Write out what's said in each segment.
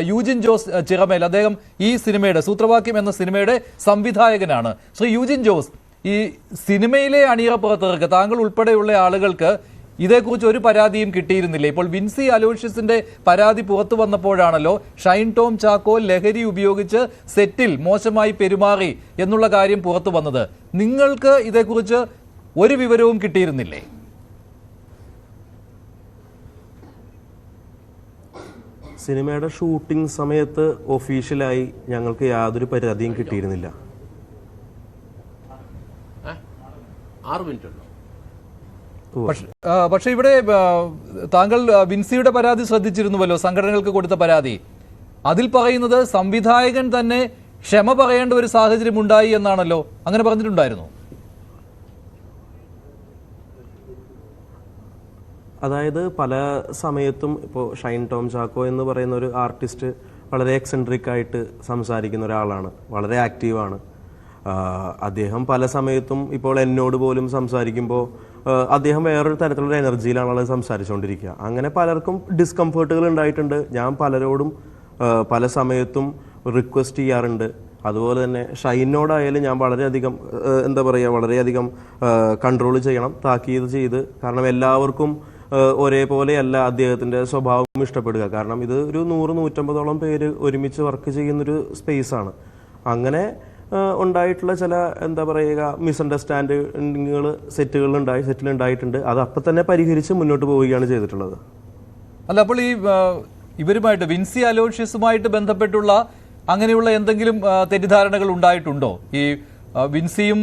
യൂജിൻ ജോസ് ചിറമേൽ അദ്ദേഹം ഈ സിനിമയുടെ സൂത്രവാക്യം എന്ന സിനിമയുടെ സംവിധായകനാണ്. ശ്രീ യൂജിൻ ജോസ്, ഈ സിനിമയിലെ അണിയറ പ്രവർത്തകർക്ക്, താങ്കൾ ഉൾപ്പെടെയുള്ള ആളുകൾക്ക് ഇതേക്കുറിച്ച് ഒരു പരാതിയും കിട്ടിയിരുന്നില്ല. ഇപ്പോൾ വിൻസി അലോഷ്യസിന്റെ പരാതി പുറത്തു വന്നപ്പോഴാണല്ലോ ഷൈൻ ടോം ചാക്കോ ലഹരി ഉപയോഗിച്ച് സെറ്റിൽ മോശമായി പെരുമാറി എന്നുള്ള കാര്യം പുറത്തു വന്നത്. നിങ്ങൾക്ക് ഇതേക്കുറിച്ച് ഒരു വിവരവും കിട്ടിയിരുന്നില്ലേ? സിനിമയുടെ ഷൂട്ടിംഗ് സമയത്ത് ഒഫീഷ്യലായി ഞങ്ങൾക്ക് യാതൊരു പരാതിയും കിട്ടിയിരുന്നില്ല. പക്ഷെ ഇവിടെ താങ്കൾ വിൻസിയുടെ പരാതി ശ്രദ്ധിച്ചിരുന്നുവല്ലോ, സംഘടനകൾക്ക് കൊടുത്ത പരാതി. അതിൽ പറയുന്നത് സംവിധായകൻ തന്നെ ക്ഷമ പറയേണ്ട ഒരു സാഹചര്യം ഉണ്ടായി എന്നാണല്ലോ. അങ്ങനെ പറഞ്ഞിട്ടുണ്ടായിരുന്നു. അതായത് പല സമയത്തും ഇപ്പോൾ ഷൈൻ ടോം ചാക്കോ എന്ന് പറയുന്ന ഒരു ആർട്ടിസ്റ്റ് വളരെ എക്സെൻട്രിക് ആയിട്ട് സംസാരിക്കുന്ന ഒരാളാണ്, വളരെ ആക്റ്റീവാണ്. അദ്ദേഹം പല സമയത്തും ഇപ്പോൾ എന്നോട് പോലും സംസാരിക്കുമ്പോൾ അദ്ദേഹം വേറൊരു തരത്തിലുള്ള എനർജിയിലാണ് ആൾ സംസാരിച്ചുകൊണ്ടിരിക്കുക. അങ്ങനെ പലർക്കും ഡിസ്കംഫേർട്ടുകൾ ഉണ്ടായിട്ടുണ്ട്. ഞാൻ പലരോടും പല സമയത്തും റിക്വസ്റ്റ് ചെയ്യാറുണ്ട്. അതുപോലെ തന്നെ ഷൈനോടായാലും ഞാൻ വളരെയധികം വളരെയധികം കൺട്രോൾ ചെയ്യണം, താക്കീത് ചെയ്ത്. കാരണം എല്ലാവർക്കും ഒരേപോലെയല്ല അദ്ദേഹത്തിൻ്റെ സ്വഭാവം ഇഷ്ടപ്പെടുക. കാരണം ഇത് ഒരു 100-150ഓളം പേര് ഒരുമിച്ച് വർക്ക് ചെയ്യുന്നൊരു സ്പേസാണ്. അങ്ങനെ ഉണ്ടായിട്ടുള്ള ചില മിസ്അണ്ടർസ്റ്റാൻഡിങ്ങുകൾ സെറ്റിലുണ്ടായിട്ടുണ്ട്. അത് അപ്പം തന്നെ പരിഹരിച്ച് മുന്നോട്ട് പോവുകയാണ് ചെയ്തിട്ടുള്ളത്. അല്ല, അപ്പോൾ ഈ ഇവരുമായിട്ട് വിൻസി അലോഷ്യസുമായിട്ട് ബന്ധപ്പെട്ടുള്ള അങ്ങനെയുള്ള എന്തെങ്കിലും തെറ്റിദ്ധാരണകൾ ഉണ്ടായിട്ടുണ്ടോ? ഈ വിൻസിയും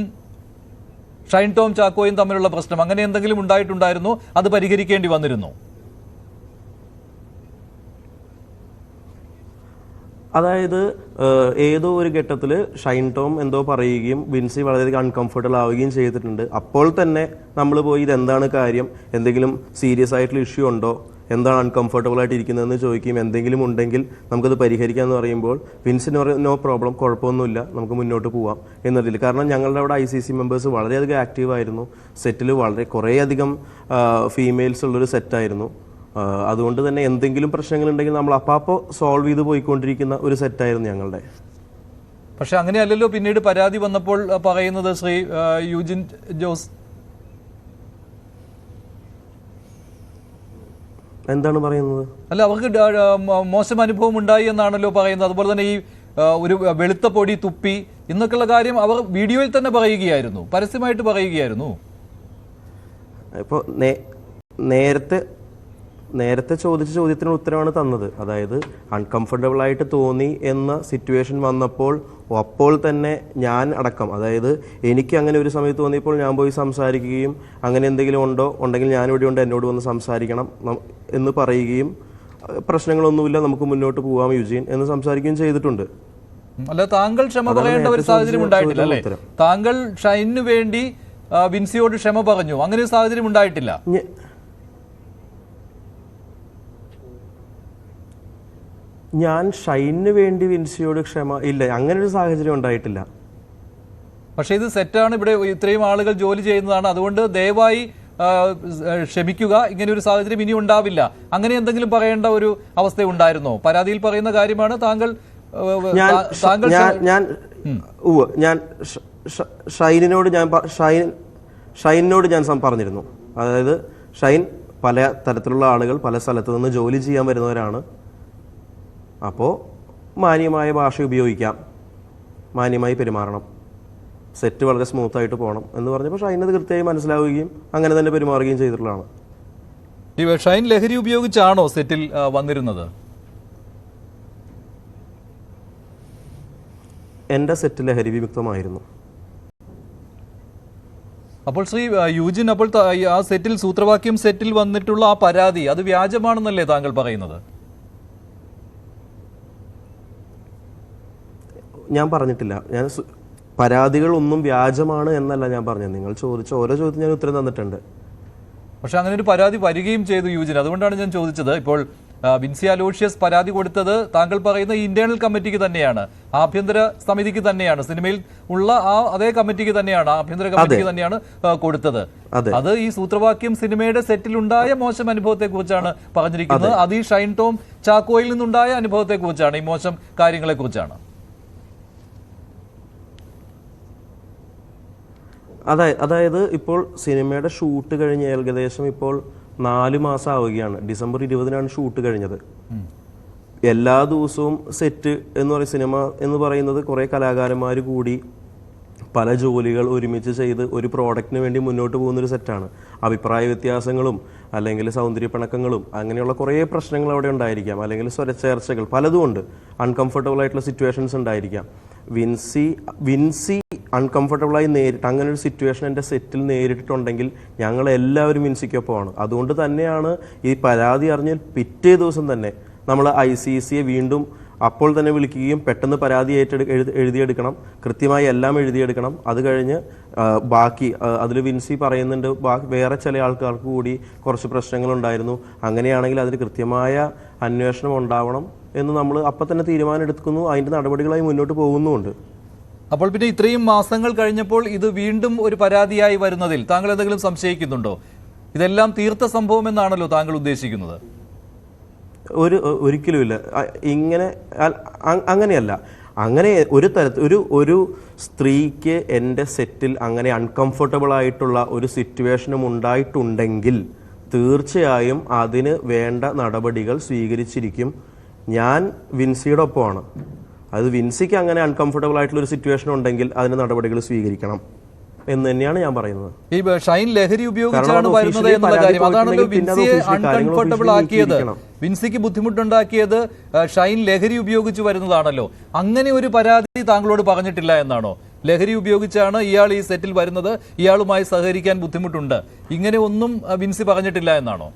ഷൈൻ ടോം ചാക്കോയും തമ്മിലുള്ള പ്രശ്നം അങ്ങനെ എന്തെങ്കിലും ഉണ്ടായിട്ടുണ്ടായിരുന്നു? അത് പരിഹരിക്കേണ്ടി വന്നിരുന്നു? അതായത് ഏതോ ഒരു ഘട്ടത്തിൽ ഷൈൻ ടോം എന്തോ പറയുകയും വിൻസി വളരെയധികം അൺകംഫർട്ടബിൾ ആവുകയും ചെയ്തിട്ടുണ്ട്. അപ്പോൾ തന്നെ നമ്മൾ പോയി ഇതെന്താണ് കാര്യം, എന്തെങ്കിലും സീരിയസ് ആയിട്ടുള്ള ഇഷ്യൂ ഉണ്ടോ, എന്താണ് അൺകംഫർട്ടബിൾ ആയിട്ട് ഇരിക്കുന്നതെന്ന് ചോദിക്കുകയും എന്തെങ്കിലും ഉണ്ടെങ്കിൽ നമുക്കത് പരിഹരിക്കാമെന്ന് പറയുമ്പോൾ വിൻസിന് പറയും നോ പ്രോബ്ലം, കുഴപ്പമൊന്നുമില്ല, നമുക്ക് മുന്നോട്ട് പോവാം എന്നതിൽ. കാരണം ഞങ്ങളുടെ അവിടെ ICC മെമ്പേഴ്സ് വളരെയധികം ആക്റ്റീവായിരുന്നു. സെറ്റിൽ കുറേയധികം ഫീമെയിൽസ് ഉള്ളൊരു സെറ്റായിരുന്നു. അതുകൊണ്ട് തന്നെ എന്തെങ്കിലും പ്രശ്നങ്ങളുണ്ടെങ്കിൽ നമ്മൾ അപ്പോൾ സോൾവ് ചെയ്ത് പോയിക്കൊണ്ടിരിക്കുന്ന ഒരു സെറ്റായിരുന്നു ഞങ്ങളുടെ. പക്ഷെ അങ്ങനെയല്ലല്ലോ പിന്നീട് പരാതി വന്നപ്പോൾ പറയുന്നത് ശ്രീ യൂജിൻ ജോസ്. എന്താണ് പറയുന്നത്? അല്ല, അവർക്ക് മോശം അനുഭവം ഉണ്ടായി എന്നാണല്ലോ പറയുന്നത്. അതുപോലെ തന്നെ ഈ ഒരു വെളുത്ത പൊടി തുപ്പി എന്നൊക്കെയുള്ള കാര്യം അവർ വീഡിയോയിൽ തന്നെ പറയുകയായിരുന്നു, പരസ്യമായിട്ട് പറയുകയായിരുന്നു. ഇപ്പോൾ നേരത്തെ ചോദിച്ച ചോദ്യത്തിന് ഉത്തരവാണ് തന്നത്. അതായത് അൺകംഫർട്ടബിൾ ആയിട്ട് തോന്നി എന്ന സിറ്റുവേഷൻ വന്നപ്പോൾ അപ്പോൾ തന്നെ ഞാൻ അടക്കം, അതായത് എനിക്ക് അങ്ങനെ ഒരു സമയത്ത് തോന്നിയപ്പോൾ ഞാൻ പോയി സംസാരിക്കുകയും അങ്ങനെ എന്തെങ്കിലും ഉണ്ടെങ്കിൽ ഞാനിവിടെ ഉണ്ട്, എന്നോട് വന്ന് സംസാരിക്കണം എന്ന് പറയുകയും പ്രശ്നങ്ങളൊന്നുമില്ല, നമുക്ക് മുന്നോട്ട് പോകാം യൂജിൻ എന്ന് സംസാരിക്കുകയും ചെയ്തിട്ടുണ്ട്. അല്ല, താങ്കൾ ക്ഷമ പറയേണ്ട ഒരു സാഹചര്യം ഉണ്ടായിട്ടില്ല അല്ലേ? താങ്കൾ ഷൈനു വേണ്ടി വിൻസിയോട് ക്ഷമ പറഞ്ഞു, അങ്ങനെ ഒരു സാഹചര്യം ഉണ്ടായിട്ടില്ല? ഞാൻ ഷൈനു വേണ്ടി വിൻസിയോട് ഇല്ല, അങ്ങനെ ഒരു സാഹചര്യം ഉണ്ടായിട്ടില്ല. പക്ഷേ ഇത് സെറ്റാണ്, ഇവിടെ ഇത്രയും ആളുകൾ ജോലി ചെയ്യുന്നതാണ്, അതുകൊണ്ട് ദയവായി ക്ഷമിക്കുക, ഇങ്ങനെ ഒരു സാഹചര്യം ഇനി ഉണ്ടാവില്ല, അങ്ങനെ എന്തെങ്കിലും പറയേണ്ട ഒരു അവസ്ഥ ഉണ്ടായിരുന്നോ? പരാതിയിൽ പറയുന്ന കാര്യമാണ്. താങ്കൾ ഷൈനിനോട് ഞാൻ പറഞ്ഞിരുന്നു. അതായത് ഷൈൻ, പല തരത്തിലുള്ള ആളുകൾ പല സ്ഥലത്തു നിന്ന് ജോലി ചെയ്യാൻ വരുന്നവരാണ്. അപ്പോൾ മാന്യമായ ഭാഷ ഉപയോഗിക്കാം, മാന്യമായി പെരുമാറണം, സെറ്റ് വളരെ സ്മൂത്തായിട്ട് പോകണം എന്ന് പറഞ്ഞപ്പോൾ ഷൈനത് കൃത്യമായി മനസ്സിലാവുകയും അങ്ങനെ തന്നെ പെരുമാറുകയും ചെയ്തിട്ടുള്ളതാണ്. ഷൈൻ ലഹരി ഉപയോഗിച്ചാണോ സെറ്റിൽ വന്നിരുന്നത്? എൻ്റെ സെറ്റ് ലഹരി വിമുക്തമായിരുന്നു. അപ്പോൾ ശ്രീ യൂജിൻ, അപ്പോൾ ആ സെറ്റിൽ സൂത്രവാക്യം സെറ്റിൽ വന്നിട്ടുള്ള ആ പരാതി അത് വ്യാജമാണെന്നല്ലേ താങ്കൾ പറയുന്നത്? ഞാൻ പറഞ്ഞിട്ടില്ല. ഞാൻ പരാതികളൊന്നും വ്യാജമാണ് എന്നല്ല ഞാൻ പറഞ്ഞത്. നിങ്ങൾ ചോദിച്ച ഓരോ ചോദ്യത്തിന് ഞാൻ ഉത്തരം തന്നിട്ടുണ്ട്. പക്ഷെ അങ്ങനെ ഒരു പരാതി വരികയും ചെയ്തു യൂജിൻ, അതുകൊണ്ടാണ് ഞാൻ ചോദിച്ചത്. ഇപ്പോൾ വിൻസി അലോഷ്യസ് പരാതി കൊടുത്തത് താങ്കൾ പറയുന്ന ഇന്റേണൽ കമ്മിറ്റിക്ക് തന്നെയാണ്, ആഭ്യന്തര സമിതിക്ക് തന്നെയാണ്, സിനിമയിൽ ഉള്ള അതേ കമ്മിറ്റിക്ക് തന്നെയാണ്, ആഭ്യന്തര കമ്മിറ്റിക്ക് തന്നെയാണ് കൊടുത്തത്. അത് ഈ സൂത്രവാക്യം സിനിമയുടെ സെറ്റിലുണ്ടായ മോശം അനുഭവത്തെ കുറിച്ചാണ് പറഞ്ഞിരിക്കുന്നത്. അത് ഈ ഷൈൻ ടോം ചാക്കോയിൽ നിന്നുണ്ടായ അനുഭവത്തെ കുറിച്ചാണ്, ഈ മോശം കാര്യങ്ങളെ കുറിച്ചാണ്. അതായത് ഇപ്പോൾ സിനിമയുടെ ഷൂട്ട് കഴിഞ്ഞ് ഏകദേശം ഇപ്പോൾ 4 മാസം ആവുകയാണ്. ഡിസംബർ 20-നാണ് ഷൂട്ട് കഴിഞ്ഞത്. എല്ലാ ദിവസവും സെറ്റ് എന്ന് പറയുന്ന സിനിമ എന്ന് പറയുന്നത് കുറേ കലാകാരന്മാർ കൂടി പല ജോലികൾ ഒരുമിച്ച് ചെയ്ത് ഒരു പ്രോഡക്റ്റിന് വേണ്ടി മുന്നോട്ട് പോകുന്നൊരു സെറ്റാണ്. അഭിപ്രായ വ്യത്യാസങ്ങളും അല്ലെങ്കിൽ സൗന്ദര്യപ്പിണക്കങ്ങളും അങ്ങനെയുള്ള കുറേ പ്രശ്നങ്ങൾ അവിടെ ഉണ്ടായിരിക്കാം, അല്ലെങ്കിൽ സ്വരച്ചേർച്ചകൾ പലതും ഉണ്ട്. അൺകംഫർട്ടബിൾ ആയിട്ടുള്ള സിറ്റുവേഷൻസ് ഉണ്ടായിരിക്കാം. വിൻസി അൺകംഫർട്ടബിളായി നേരിട്ട് അങ്ങനെ ഒരു സിറ്റുവേഷൻ എൻ്റെ സെറ്റിൽ നേരിട്ടിട്ടുണ്ടെങ്കിൽ ഞങ്ങൾ എല്ലാവരും വിൻസിക്കൊപ്പമാണ്. അതുകൊണ്ട് തന്നെയാണ് ഈ പരാതി അറിഞ്ഞ് പിറ്റേ ദിവസം തന്നെ നമ്മൾ ICCയെ വീണ്ടും അപ്പോൾ തന്നെ വിളിക്കുകയും പെട്ടെന്ന് പരാതി എഴുതിയെടുക്കണം, കൃത്യമായി എല്ലാം എഴുതിയെടുക്കണം. അത് കഴിഞ്ഞ് ബാക്കി അതിൽ വിൻസി പറയുന്നുണ്ട് വേറെ ചില ആൾക്കാർക്ക് കൂടി കുറച്ച് പ്രശ്നങ്ങളുണ്ടായിരുന്നു, അങ്ങനെയാണെങ്കിൽ അതിന് കൃത്യമായ അന്വേഷണം ഉണ്ടാവണം എന്ന് നമ്മൾ അപ്പം തന്നെ തീരുമാനം എടുക്കുന്നു. അതിൻ്റെ നടപടികളായി മുന്നോട്ട് പോകുന്നുമുണ്ട്. അപ്പോൾ പിന്നെ ഇത്രയും മാസങ്ങൾ കഴിഞ്ഞപ്പോൾ ഇത് വീണ്ടും ഒരു പരാതിയായി വരുന്നതിൽ താങ്കൾ എന്തെങ്കിലും സംശയിക്കുന്നുണ്ടോ? ഇതെല്ലാം തീർത്ത സംഭവം എന്നാണല്ലോ താങ്കൾ ഉദ്ദേശിക്കുന്നത്? ഒരിക്കലുമില്ല. ഇങ്ങനെ അങ്ങനെയല്ല. അങ്ങനെ ഒരു തരത്തിൽ ഒരു സ്ത്രീക്ക് എൻ്റെ സെറ്റിൽ അങ്ങനെ അൺകംഫർട്ടബിൾ ആയിട്ടുള്ള ഒരു സിറ്റുവേഷനും ഉണ്ടായിട്ടുണ്ടെങ്കിൽ തീർച്ചയായും അതിന് വേണ്ട നടപടികൾ സ്വീകരിച്ചിരിക്കും. ഞാൻ വിൻസിയുടെ ഒപ്പമാണ്. അത് വിൻസിക്ക് അങ്ങനെ അൺകംഫർട്ടബിൾ ആയിട്ടുള്ള ഒരു സിറ്റുവേഷൻ ഉണ്ടെങ്കിൽ അതിന് നടപടികൾ സ്വീകരിക്കണം എന്ന് തന്നെയാണ് ഞാൻ പറയുന്നത്. ഈ ഷൈൻ ലഹരി ഉപയോഗിച്ചാണ് വരുന്നത് എന്നുള്ള കാര്യം അതാണല്ലോ വിൻസിയെ അൺകംഫർട്ടബിൾ ആക്കിയത്, വിൻസിക്ക് ബുദ്ധിമുട്ടുണ്ടാക്കിയത് ഷൈൻ ലഹരി ഉപയോഗിച്ച് വരുന്നതാണല്ലോ. അങ്ങനെ ഒരു പരാതി താങ്കളോട് പറഞ്ഞിട്ടില്ല എന്നാണോ? ലഹരി ഉപയോഗിച്ചാണ് ഇയാൾ ഈ സെറ്റിൽ വരുന്നത്, ഇയാളുമായി സഹകരിക്കാൻ ബുദ്ധിമുട്ടുണ്ട്, ഇങ്ങനെ ഒന്നും വിൻസി പറഞ്ഞിട്ടില്ല എന്നാണോ?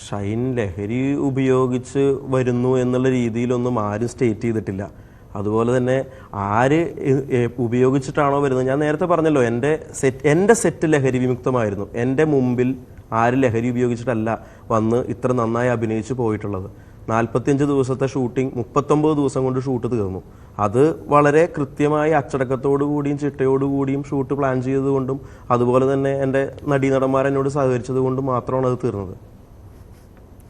ഷൈൻ ലഹരി ഉപയോഗിച്ച് വരുന്നു എന്നുള്ള രീതിയിലൊന്നും ആരും സ്റ്റേറ്റ് ചെയ്തിട്ടില്ല. അതുപോലെ തന്നെ ആര് ഉപയോഗിച്ചിട്ടാണോ വരുന്നത്, ഞാൻ നേരത്തെ പറഞ്ഞല്ലോ എൻ്റെ സെറ്റ് ലഹരി വിമുക്തമായിരുന്നു. എൻ്റെ മുമ്പിൽ ആര് ലഹരി ഉപയോഗിച്ചിട്ടല്ല വന്ന് ഇത്ര നന്നായി അഭിനയിച്ച് പോയിട്ടുള്ളത്. 45 ദിവസത്തെ ഷൂട്ടിംഗ് 39 ദിവസം കൊണ്ട് ഷൂട്ട് തീർന്നു. അത് വളരെ കൃത്യമായി അച്ചടക്കത്തോടു കൂടിയും ചിട്ടയോടുകൂടിയും ഷൂട്ട് പ്ലാൻ ചെയ്തതുകൊണ്ടും അതുപോലെ തന്നെ എൻ്റെ നടീനടന്മാരെന്നോട് സഹകരിച്ചത് കൊണ്ടും മാത്രമാണ് അത് തീർന്നത്.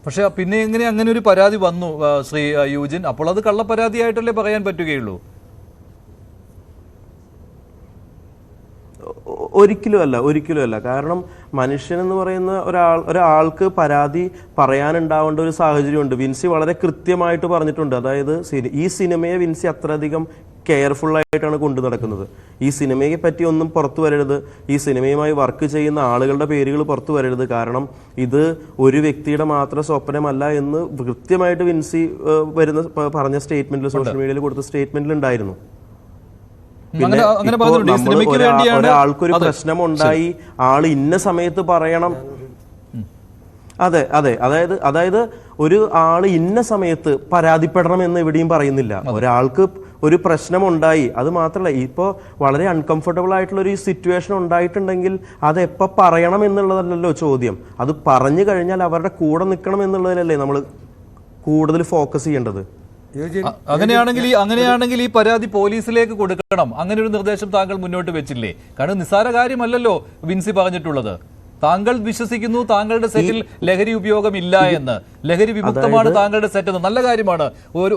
പക്ഷെ പിന്നെ എങ്ങനെ അങ്ങനെ ഒരു പരാതി വന്നു ശ്രീ യൂജിൻ? അപ്പോൾ അത് കള്ളപ്പരാതിയായിട്ടല്ലേ പറയാൻ പറ്റുകയുള്ളൂ? ഒരിക്കലുമല്ല. കാരണം മനുഷ്യൻ എന്ന് പറയുന്ന ഒരാൾക്ക് പരാതി പറയാനുണ്ടാവേണ്ട ഒരു സാഹചര്യമുണ്ട്. വിൻസി വളരെ കൃത്യമായിട്ട് പറഞ്ഞിട്ടുണ്ട്. അതായത് ഈ സിനിമയെ വിൻസി അത്രയധികം കെയർഫുൾ ആയിട്ടാണ് കൊണ്ടു നടക്കുന്നത്. ഈ സിനിമയെ പറ്റി ഒന്നും പുറത്തു വരരുത്, ഈ സിനിമയുമായി വർക്ക് ചെയ്യുന്ന ആളുകളുടെ പേരുകൾ പുറത്തു വരരുത്, കാരണം ഇത് ഒരു വ്യക്തിയുടെ മാത്രം സ്വപ്നമല്ല എന്ന് കൃത്യമായിട്ട് വിൻസി പറഞ്ഞ സ്റ്റേറ്റ്മെന്റിൽ, സോഷ്യൽ മീഡിയയിൽ കൊടുത്ത സ്റ്റേറ്റ്മെന്റിൽ ഉണ്ടായിരുന്നു. ഒരാൾക്കൊരു പ്രശ്നം ഉണ്ടായി, ആള് ഇന്ന സമയത്ത് പറയണം. അതെ, അതായത് ഒരു ആള് ഇന്ന സമയത്ത് പരാതിപ്പെടണം എന്ന് എവിടെയും പറയുന്നില്ല. ഒരാൾക്ക് ഒരു പ്രശ്നമുണ്ടായി, അത് മാത്രമല്ല ഇപ്പോൾ വളരെ അൺകംഫർട്ടബിൾ ആയിട്ടുള്ള ഒരു സിറ്റുവേഷൻ ഉണ്ടായിട്ടുണ്ടെങ്കിൽ അത് എപ്പോൾ പറയണം എന്നുള്ളതല്ലല്ലോ ചോദ്യം. അത് പറഞ്ഞു കഴിഞ്ഞാൽ അവരുടെ കൂടെ നിൽക്കണം എന്നുള്ളതിലല്ലേ നമ്മൾ കൂടുതൽ ഫോക്കസ് ചെയ്യേണ്ടത്. അങ്ങനെയാണെങ്കിൽ ഈ പരാതി പോലീസിലേക്ക് കൊടുക്കണം, അങ്ങനെ ഒരു നിർദ്ദേശം താങ്കൾ മുന്നോട്ട് വെച്ചില്ലേ? കാരണം നിസ്സാര കാര്യമല്ലല്ലോ വിൻസി പറഞ്ഞിട്ടുള്ളത്. താങ്കൾ വിശ്വസിക്കുന്നു താങ്കളുടെ സെറ്റിൽ ലഹരി ഉപയോഗം ഇല്ല എന്ന്, ലഹരി വിമുക്തമാണ് താങ്കളുടെ സെറ്റ് എന്ന്. നല്ല കാര്യമാണ്.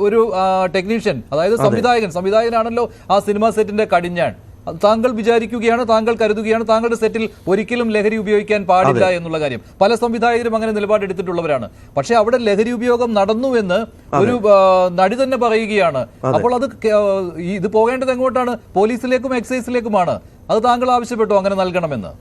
ഒരു ടെക്നീഷ്യൻ, അതായത് സംവിധായകനാണല്ലോ ആ സിനിമാ സെറ്റിന്റെ കടിഞ്ഞാൺ. താങ്കൾ വിചാരിക്കുകയാണ്, താങ്കൾ കരുതുകയാണ് താങ്കളുടെ സെറ്റിൽ ഒരിക്കലും ലഹരി ഉപയോഗിക്കാൻ പാടില്ല എന്നുള്ള കാര്യം. പല സംവിധായകരും അങ്ങനെ നിലപാടെടുത്തിട്ടുള്ളവരാണ്. പക്ഷെ അവിടെ ലഹരി ഉപയോഗം നടന്നുവെന്ന് ഒരു നടി തന്നെ പറയുകയാണ്. അപ്പോൾ ഇത് പോകേണ്ടത് എങ്ങോട്ടാണ്? പോലീസിലേക്കും എക്സൈസിലേക്കുമാണ്. അത് താങ്കൾ ആവശ്യപ്പെട്ടോ അങ്ങനെ നൽകണമെന്ന്?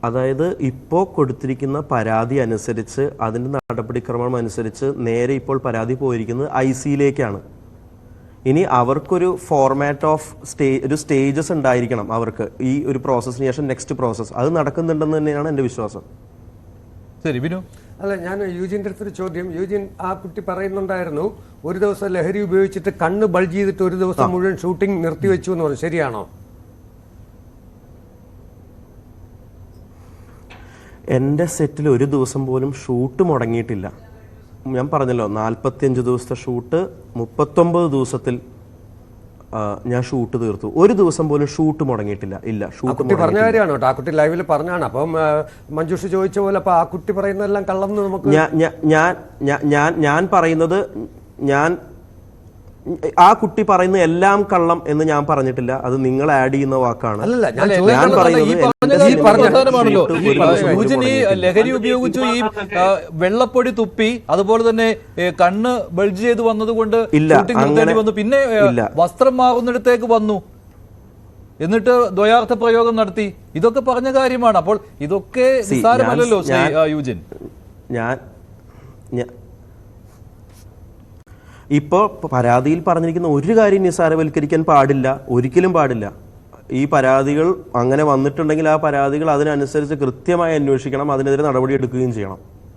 അതായത് ഇപ്പോൾ കൊടുത്തിരിക്കുന്ന പരാതി അനുസരിച്ച്, അതിൻ്റെ നടപടിക്രമം അനുസരിച്ച് നേരെ ഇപ്പോൾ പരാതി പോയിരിക്കുന്നത് ICയിലേക്കാണ്. ഇനി അവർക്കൊരു ഫോർമാറ്റ് ഓഫ് ഒരു സ്റ്റേജസ് ഉണ്ടായിരിക്കണം അവർക്ക് ഈ ഒരു പ്രോസസ്സിന് ശേഷം നെക്സ്റ്റ് പ്രോസസ്സ്. അത് നടക്കുന്നുണ്ടെന്ന് തന്നെയാണ് എൻ്റെ വിശ്വാസം. ശരി ബിനു. അല്ല, ഞാൻ യൂജിൻ്റെ അടുത്തൊരു ചോദ്യം. യൂജിൻ, ആ കുട്ടി പറയുന്നുണ്ടായിരുന്നു ഒരു ദിവസം ലഹരി ഉപയോഗിച്ചിട്ട് കണ്ണ് ബൾജ് ചെയ്തിട്ട് ഒരു ദിവസം മുഴുവൻ ഷൂട്ടിംഗ് നിർത്തിവെച്ചു എന്ന് പറഞ്ഞു. ശരിയാണോ? എൻ്റെ സെറ്റിൽ ഒരു ദിവസം പോലും ഷൂട്ട് മുടങ്ങിയിട്ടില്ല. ഞാൻ പറഞ്ഞല്ലോ 45 ദിവസത്തെ ഷൂട്ട് 39 ദിവസത്തിൽ ഞാൻ ഷൂട്ട് തീർത്തു. ഒരു ദിവസം പോലും ഷൂട്ട് മുടങ്ങിയിട്ടില്ല. ഇല്ല, ഷൂട്ട് കുട്ടി പറഞ്ഞ കാര്യമാണ് കേട്ടോ, ആ കുട്ടി ലൈവിൽ പറഞ്ഞാണ്. അപ്പം മഞ്ജുഷ് ചോദിച്ച പോലെ അപ്പൊ ആ കുട്ടി പറയുന്നതെല്ലാം കള്ളം എന്ന് നമുക്ക് ഞാൻ പറയുന്നത് ആ കുട്ടി പറയുന്ന എല്ലാം കള്ളം എന്ന് ഞാൻ പറഞ്ഞിട്ടില്ല. അത് നിങ്ങൾ ആഡ് ചെയ്യുന്ന വാക്കാണ്. അല്ലല്ല, ഞാൻ പ്രധാനമാണല്ലോ. യൂജിൻ ഈ ലഹരി ഉപയോഗിച്ചു, ഈ വെള്ളപ്പൊടി തുപ്പി, അതുപോലെ തന്നെ കണ്ണ് ബൾജ് ചെയ്ത് വന്നതുകൊണ്ട് ഷൂട്ടിംഗ് നിർത്തേണ്ടി വന്നു, പിന്നെ വസ്ത്രം മാറുന്നിടത്തേക്ക് വന്നു, എന്നിട്ട് ദ്വയാർത്ഥ പ്രയോഗം നടത്തി. ഇതൊക്കെ പറഞ്ഞ കാര്യമാണ്. അപ്പോൾ ഇതൊക്കെ നിസ്സാരമല്ലല്ലോ യൂജിൻ. ഇപ്പോൾ പരാതിയിൽ പറഞ്ഞിരിക്കുന്ന ഒരു കാര്യം നിസ്സാരവൽക്കരിക്കാൻ പാടില്ല, ഒരിക്കലും പാടില്ല. ഈ പരാതികൾ അങ്ങനെ വന്നിട്ടുണ്ടെങ്കിൽ ആ പരാതികൾ അതിനനുസരിച്ച് കൃത്യമായി അന്വേഷിക്കണം, അതിനെതിരെ നടപടി എടുക്കുകയും ചെയ്യണം.